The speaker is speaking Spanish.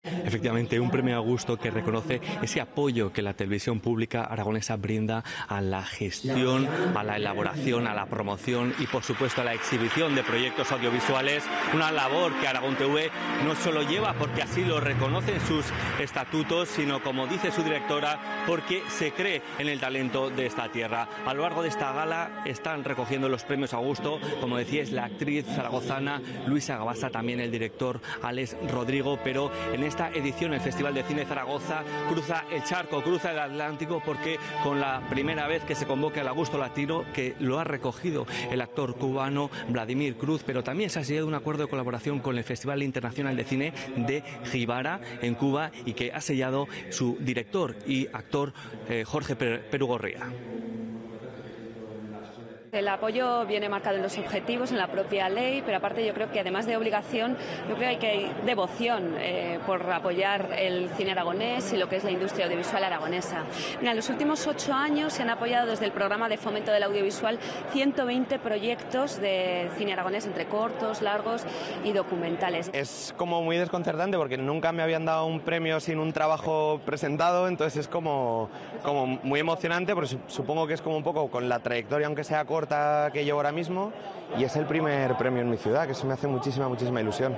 Efectivamente, un premio Augusto que reconoce ese apoyo que la televisión pública aragonesa brinda a la gestión, a la elaboración, a la promoción y, por supuesto, a la exhibición de proyectos audiovisuales. Una labor que Aragón TV no solo lleva porque así lo reconocen sus estatutos, sino, como dice su directora, porque se cree en el talento de esta tierra. A lo largo de esta gala están recogiendo los premios Augusto, como decía, es la actriz zaragozana Luisa Gabasa, también el director Alex Rodrigo, pero en esta edición el Festival de Cine Zaragoza cruza el charco, cruza el Atlántico, porque con la primera vez que se convoca el Augusto Latino, que lo ha recogido el actor cubano Vladimir Cruz, pero también se ha sellado un acuerdo de colaboración con el Festival Internacional de Cine de Jibara en Cuba y que ha sellado su director y actor Jorge Perugorría. El apoyo viene marcado en los objetivos, en la propia ley, pero aparte yo creo que además de obligación, yo creo que hay devoción por apoyar el cine aragonés y lo que es la industria audiovisual aragonesa. Mira, en los últimos 8 años se han apoyado desde el programa de fomento del audiovisual 120 proyectos de cine aragonés, entre cortos, largos y documentales. Es como muy desconcertante porque nunca me habían dado un premio sin un trabajo presentado, entonces es como muy emocionante, porque supongo que es como un poco con la trayectoria, aunque sea corta, que llevo ahora mismo, y es el primer premio en mi ciudad, que eso me hace muchísima ilusión.